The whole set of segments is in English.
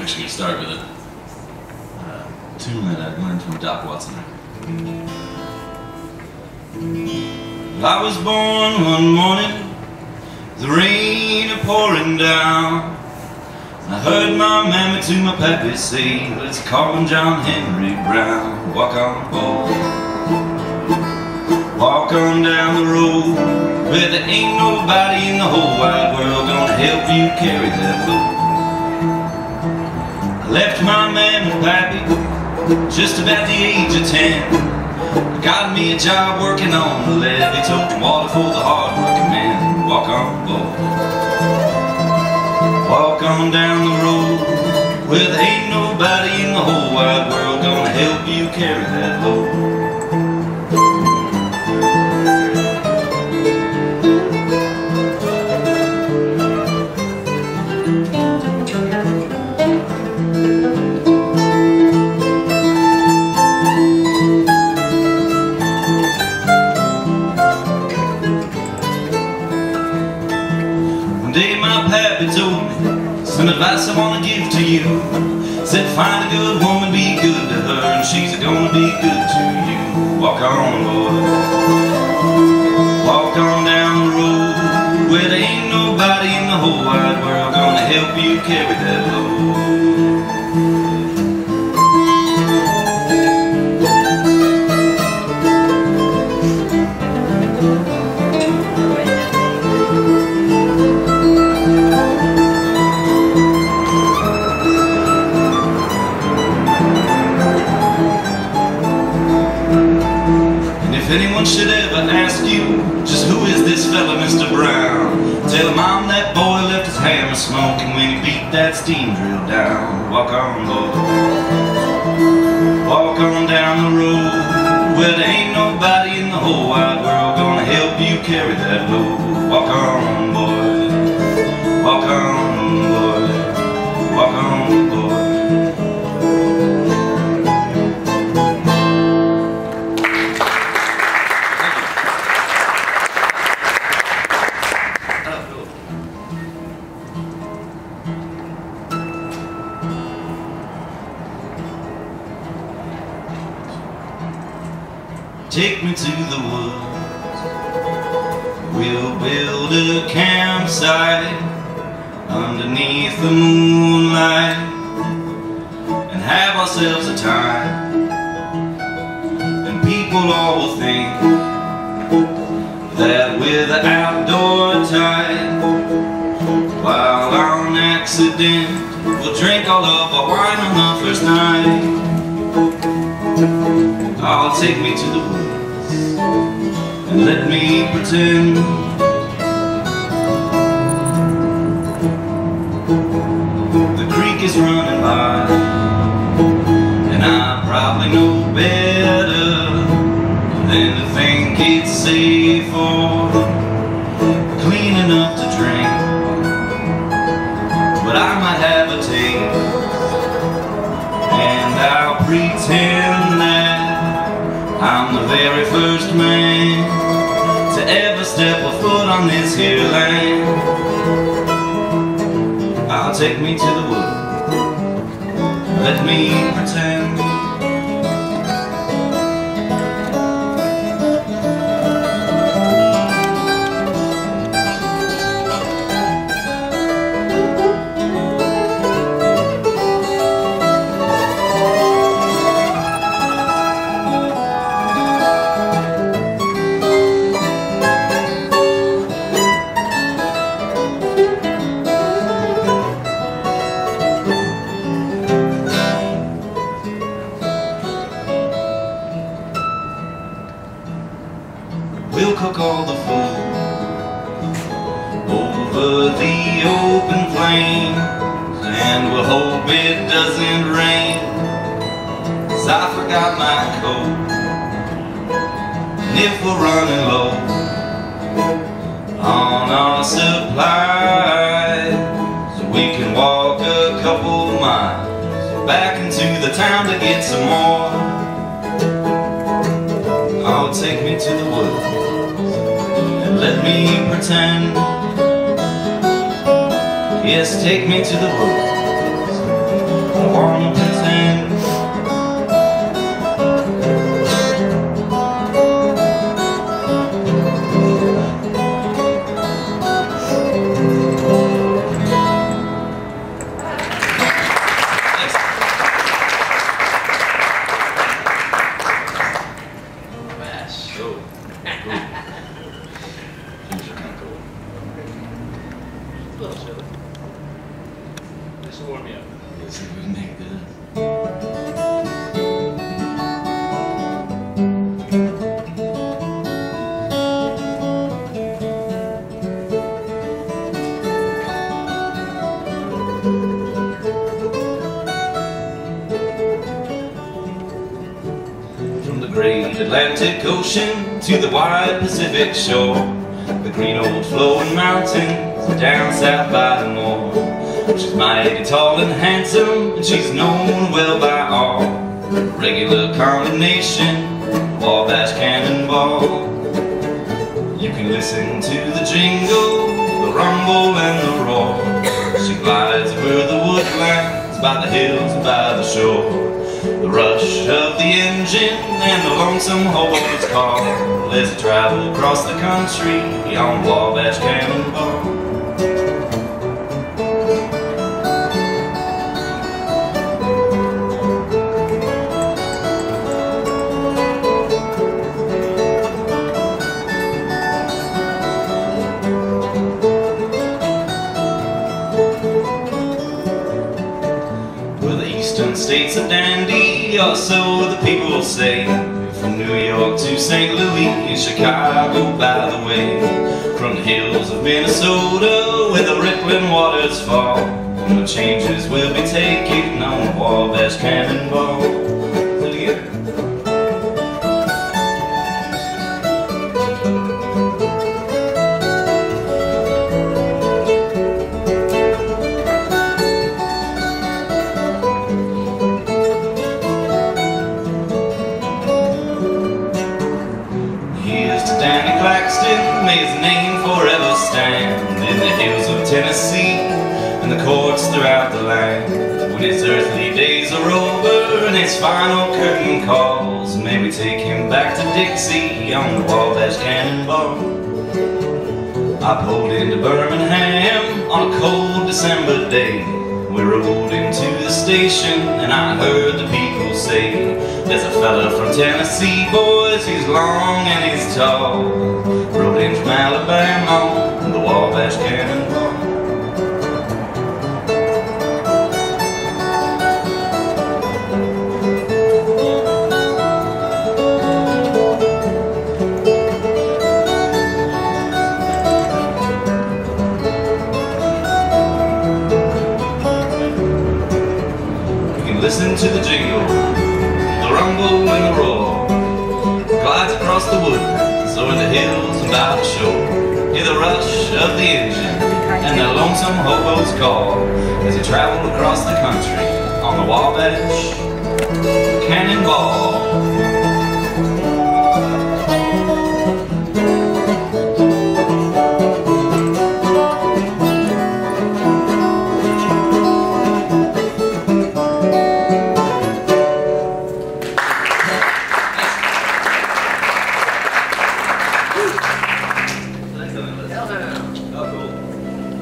actually going to start with a tune that I'd learned from a Doc Watson record. I was born one morning, the rain a-pouring down. I heard my mammy to my pappy say, let's call him John Henry Brown. Walk on, boy, walk on down the road, where there ain't nobody in the whole wide world gonna help you carry that load. I left my mammy and pappy just about the age of 10. I got me a job working on the levee, toting water for the hard-working men. Walk on, boy, walk on down the road, where there ain't nobody in the whole wide world gonna help you carry that load. One day my pappy told me some advice I want to give to you. Said find a good woman, be good to her, and she's gonna be good to you. Walk on, boy, walk on down the road, where there ain't nobody in the whole wide world gonna help you carry that load. If anyone should ever ask you, just who is this fella, Mr. Brown, tell him I'm that boy left his hammer smoking when he beat that steam drill down. Walk on, boy, walk on down the road, where there ain't nobody in the whole wide world gonna help you carry that load. Walk on, boy, walk on, boy, walk on, boy. Take me to the woods, we'll build a campsite underneath the moonlight and have ourselves a time. And people all will think that we're the outdoor type, while on accident we'll drink all of our wine on the first night. Oh, take me to the woods and let me pretend the creek is running by, and I probably know better than to think it's safe or clean enough to drink. But I might have a taste, and I'll pretend that I'm the very first man to ever step a foot on this here land. I'll take me to the woods, let me pretend. We'll cook all the food over the open flames, and we'll hope it doesn't rain, 'cause I forgot my coat. And if we're running low on our supplies, we can walk a couple miles back into the town to get some more. Oh, take me to the woods and let me pretend. Yes, take me to the woods wanna pretend. Atlantic Ocean to the wide Pacific shore, the green old flowing mountains down south by the moor. She's mighty tall and handsome, and she's known well by all. Regular combination, Wabash Cannonball. You can listen to the jingle, the rumble and the roar. She glides over the woodlands, by the hills and by the shore. The rush of the engine and the lonesome hobo's call as they travel across the country on Wabash Cannonball. States of dandy, or so the people say. From New York to St. Louis, Chicago by the way. From the hills of Minnesota, where the rippling waters fall, no changes will be taken on the Wabash Cannonball. May his name forever stand in the hills of Tennessee and the courts throughout the land. When his earthly days are over and his final curtain calls, may we take him back to Dixie on the Wabash Cannonball. I pulled into Birmingham on a cold December day. We rode into the station and I heard the people say, there's a fella from Tennessee, boys, he's long and he's tall. Rode in from Alabama on the Wabash Cannonball. Listen to the jingle, the rumble and the roar, glides across the woodlands, over the hills and by the shore. Hear the rush of the engine and the lonesome hobo's call as he traveled across the country on the Wabash Cannonball.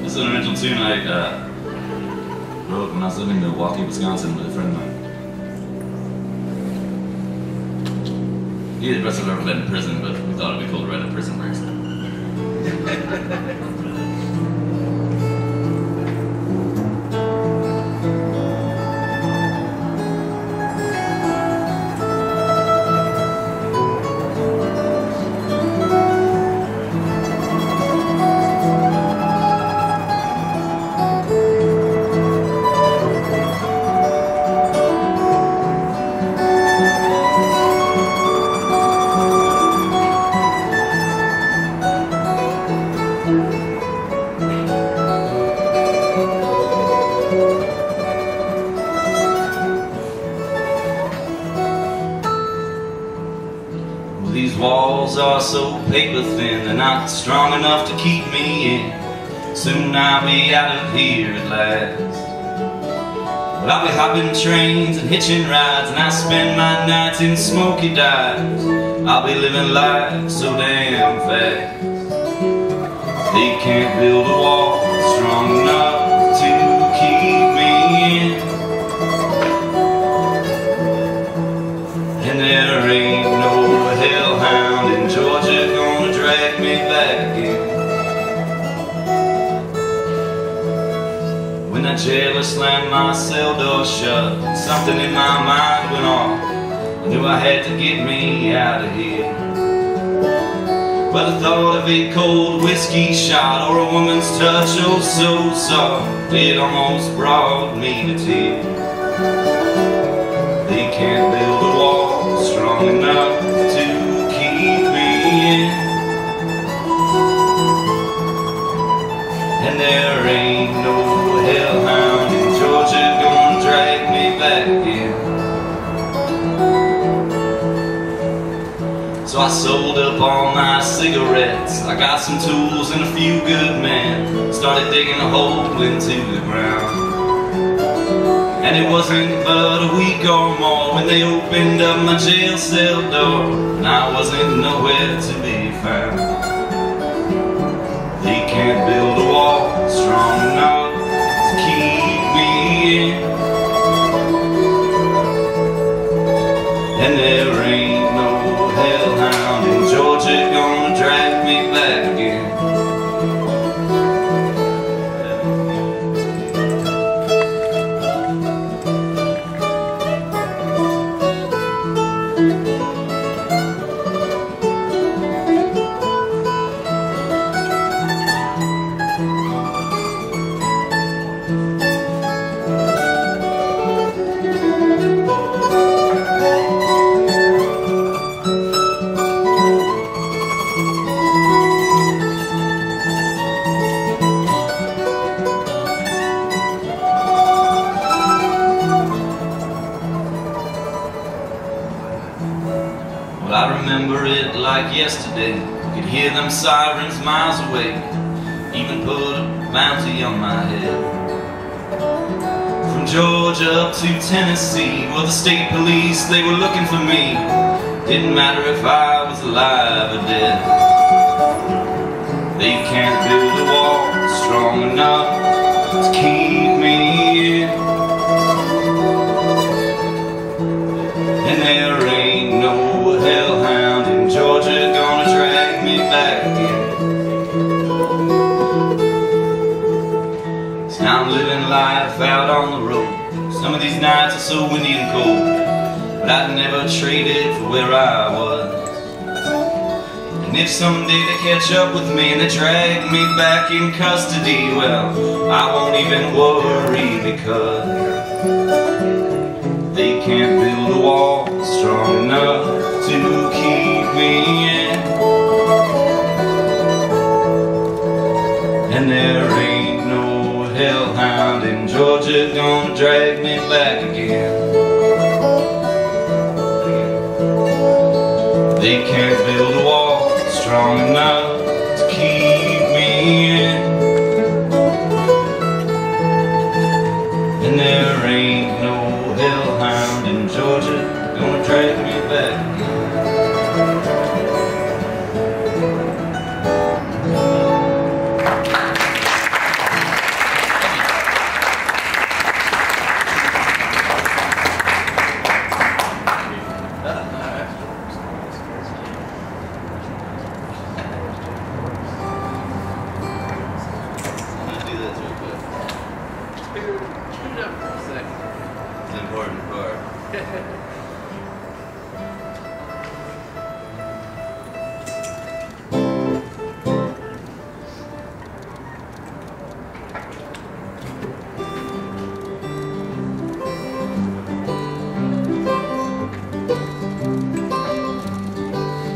This is an original tune I wrote when I was living in Milwaukee, Wisconsin with a friend of mine. Neither of us have ever been in prison, but we thought it'd be cool to write a prison verse. These walls are so paper thin, they're not strong enough to keep me in. Soon I'll be out of here at last. Well, I'll be hopping trains and hitching rides, and I'll spend my nights in smoky dives. I'll be living life so damn fast. They can't build a wall strong enough to keep me in, and there ain't no hellhound in Georgia gonna drag me back again. When that jailer slammed my cell door shut, something in my mind went off. I knew I had to get me out of here. But the thought of a cold whiskey shot or a woman's touch, oh so soft, it almost brought me to tears. They can't build a wall strong enough to keep me in, and there ain't no hellhound in Georgia gonna drag me back in. So I sold up all my cigarettes, I got some tools and a few good men, started digging a hole into the ground. And it wasn't but a week or more when they opened up my jail cell door, and I wasn't nowhere to be found. They can't build a wall strong enough to keep me in, and there ain't no hellhound in Georgia gonna drag me back again. Well, I remember it like yesterday. Could hear them sirens miles away, even put a bounty on my head. From Georgia up to Tennessee, well, the state police, they were looking for me. Didn't matter if I was alive or dead. They can't build a wall strong enough to keep me in, and there ain't no hellhound in Georgia gonna drag me back again. So now I'm living life out on the road. Some of these nights are so windy and cold, but I'd never trade it for where I was. And if someday they catch up with me and they drag me back in custody, well, I won't even worry, because they can't build a wall strong enough to keep me in, and there ain't no hellhound in Georgia gonna drag me back again. They can't build a wall strong enough to keep me in, and there ain't no hellhound in Georgia gonna drag me back again. It's an important part.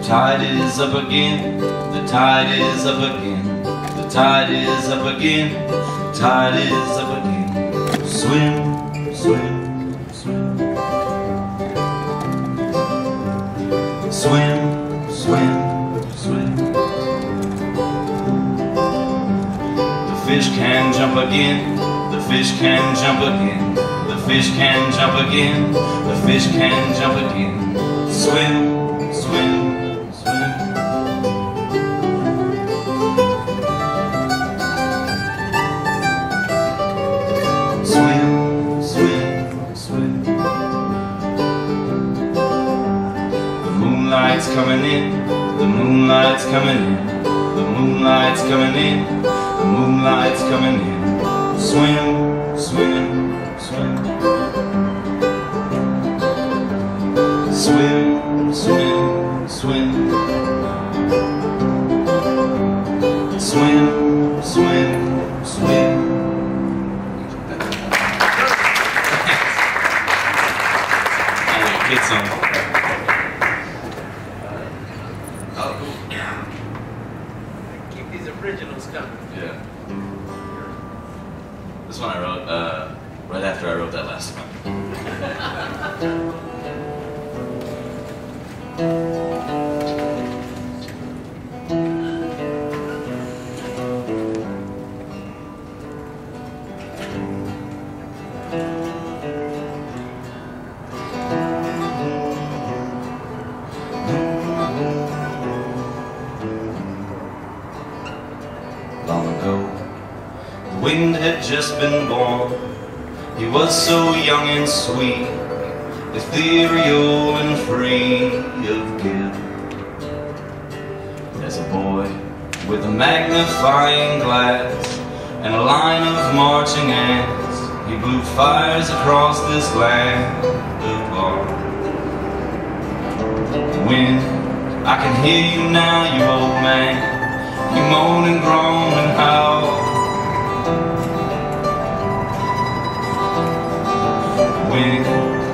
Tide is up again, the tide is up again, the tide is up again, tide is up again. Swim, swim, swim. Swim, swim, swim. The fish can jump again, the fish can jump again, the fish can jump again, the fish can jump again. Swim, swim, swim. Swim, swim, swim. The moonlight's coming in, the moonlight's coming in, the moonlight's coming in, the moonlight's coming in. Swim, swim, swim. Swim, swim, swim. Swim, swim, swim. Kid song. Oh, keep these originals coming. Yeah. This one I wrote right after I wrote that last one. Long ago, the wind had just been born. He was so young and sweet, ethereal and free of guilt. As a boy with a magnifying glass and a line of marching ants, he blew fires across this land of art. Wind, I can hear you now, you old man. You moan and groan and howl. Wind,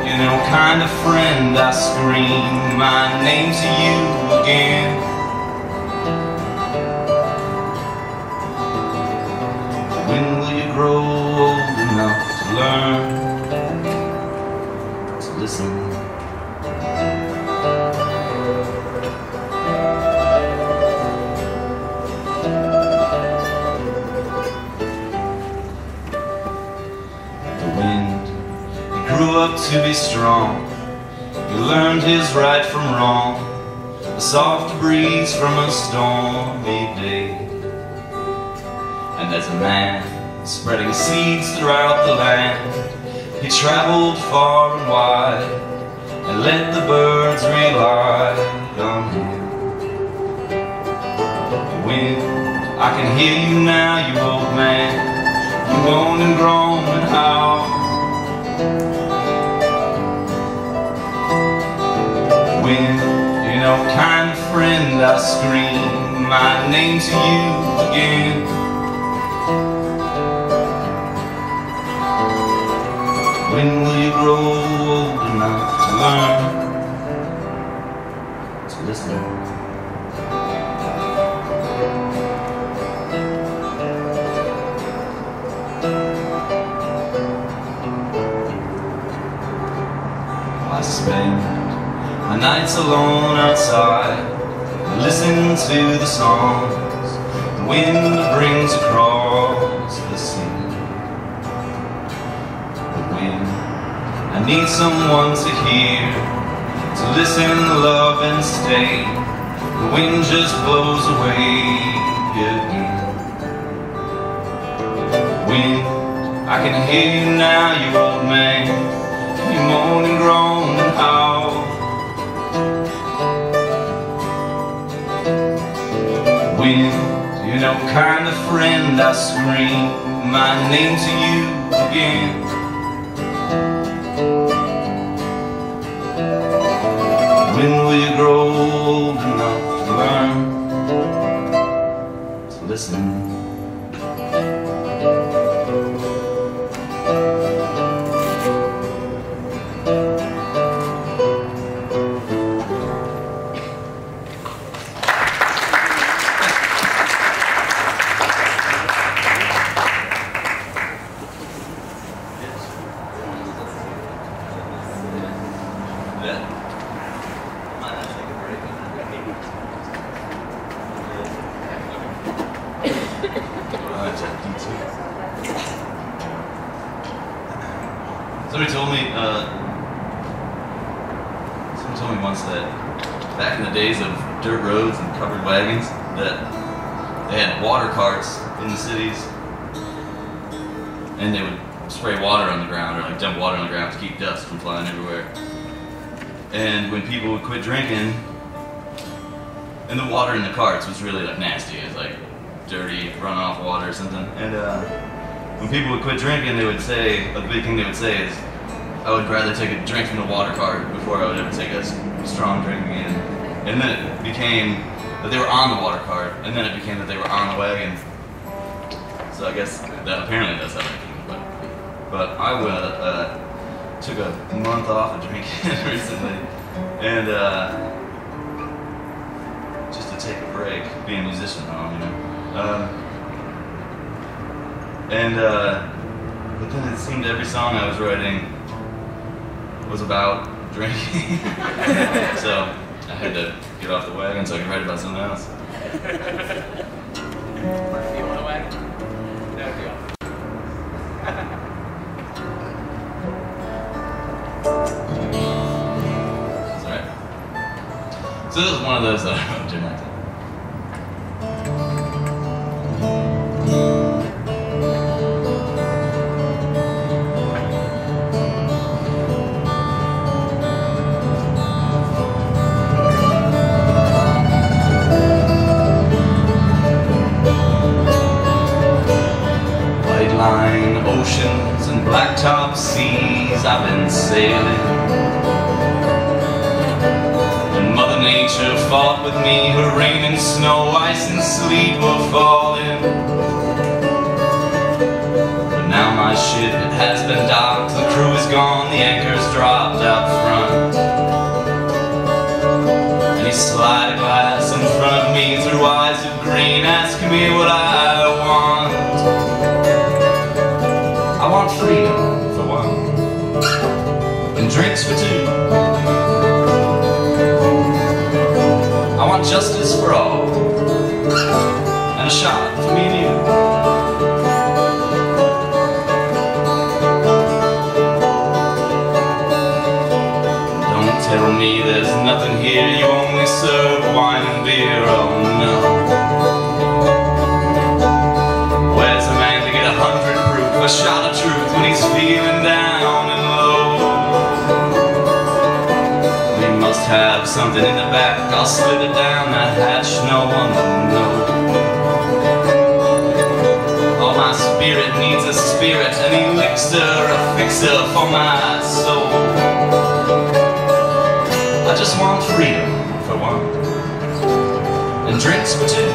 you know, kind of friend, I scream my name to you again. When will you grow old enough to learn to listen? Grew up to be strong. He learned his right from wrong, a soft breeze from a stormy day. And as a man spreading seeds throughout the land, he traveled far and wide and let the birds rely on him. Wind, I can hear you now, you old man. You moan and groan and howl. Wind, you know, kind of friend, I scream my name to you again. When will you grow old enough to learn to listen? I spend my nights alone outside, listen to the songs the wind brings across the sea. But when I need someone to hear, to listen, love and stay, the wind just blows away again. Wind, I can hear you now, you old man. You moan and groan and howl. Wind, you know, kind of friend, I scream my name to you again. When will you grow old enough to learn to listen? that back in the days of dirt roads and covered wagons, that they had water carts in the cities, and they would spray water on the ground, or like dump water on the ground to keep dust from flying everywhere. And when people would quit drinking, and the water in the carts was really like nasty, it was like dirty runoff water or something. And when people would quit drinking, they would say, a big thing they would say is, I would rather take a drink from the water cart before I would ever take a strong drink again. And then it became that they were on the water cart, and then it became that they were on the wagon. So I guess that apparently that's how that came. But I took a month off of drinking recently, and just to take a break, being a musician, you know. But then it seemed every song I was writing was about drinking. So I had to get off the wagon so I could write about something else. You want a wagon? No deal. That's alright. So this is one of those that I wrote during that time. Oceans and blacktop seas I've been sailing, and Mother Nature fought with me. Her rain and snow, ice and sleet were falling. But now my ship, it has been docked, the crew is gone, the anchor's dropped out front. And he slid a glass in front of me through eyes of green, asking me what I want. I want freedom for one, and drinks for two. I want justice for all, and a shot for me and you. Don't tell me there's nothing here, you only serve wine and beer, oh no. Where's a man to get 100 proof, a shot of truth when he's feeling down and low? We must have something in the back, I'll slip it down that hatch, no one will know. Oh, my spirit needs a spirit, an elixir, a fixer for my soul. I just want freedom for one, and drinks for two.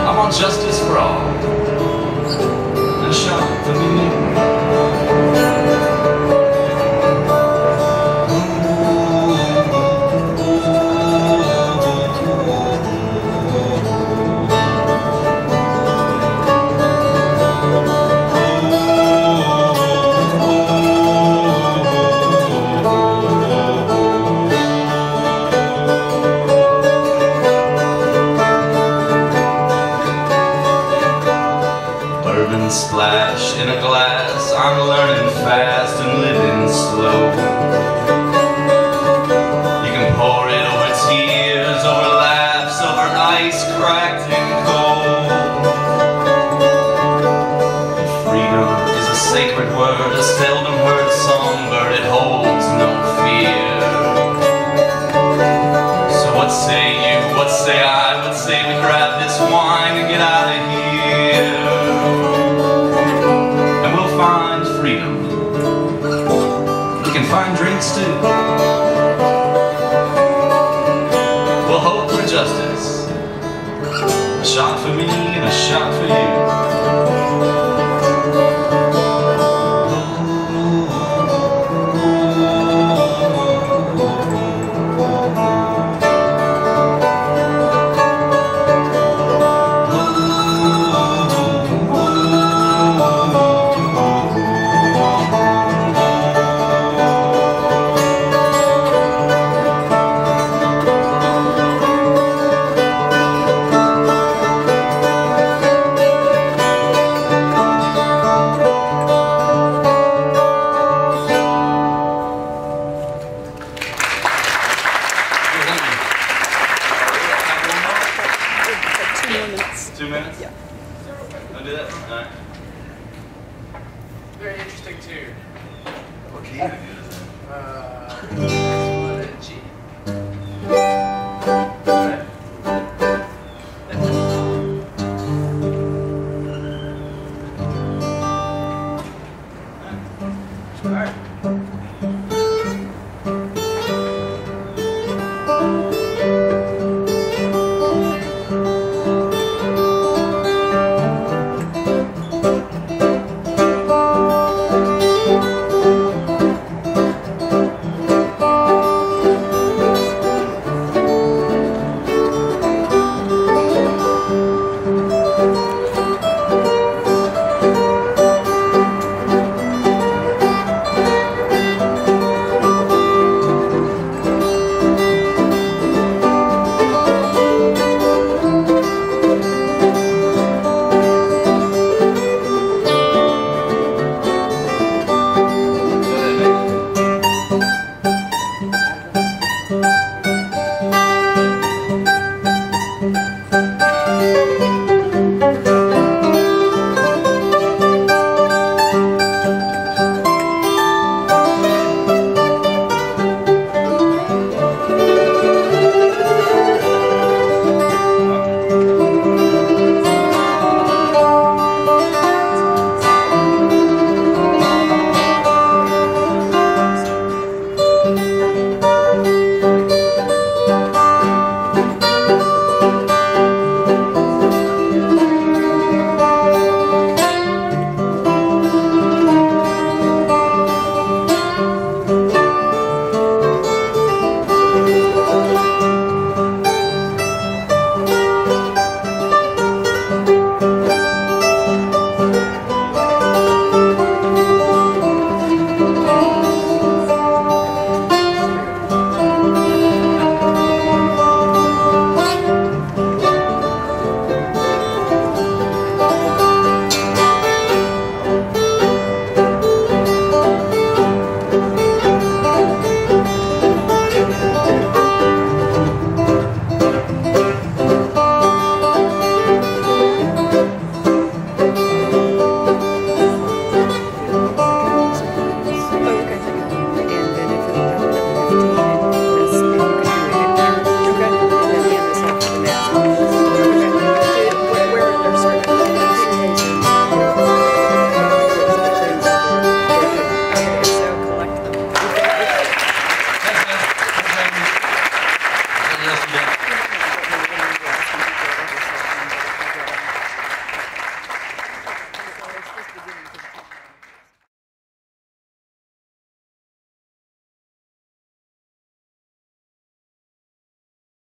I want justice for all, and a shot for me. Splash in a glass, I'm learning fast and living slow. You can pour it over tears, over laughs, over ice cracked and cold. And freedom is a sacred word, a seldom heard songbird, it holds no fear. So what say you, what say I, what say we grab this wine and get out of here? Find freedom. We can find drinks too. We'll hope for justice. A shot for me and a shot for you. 2 minutes? Yeah. Wanna do that? All right. Very interesting tune. What key is it?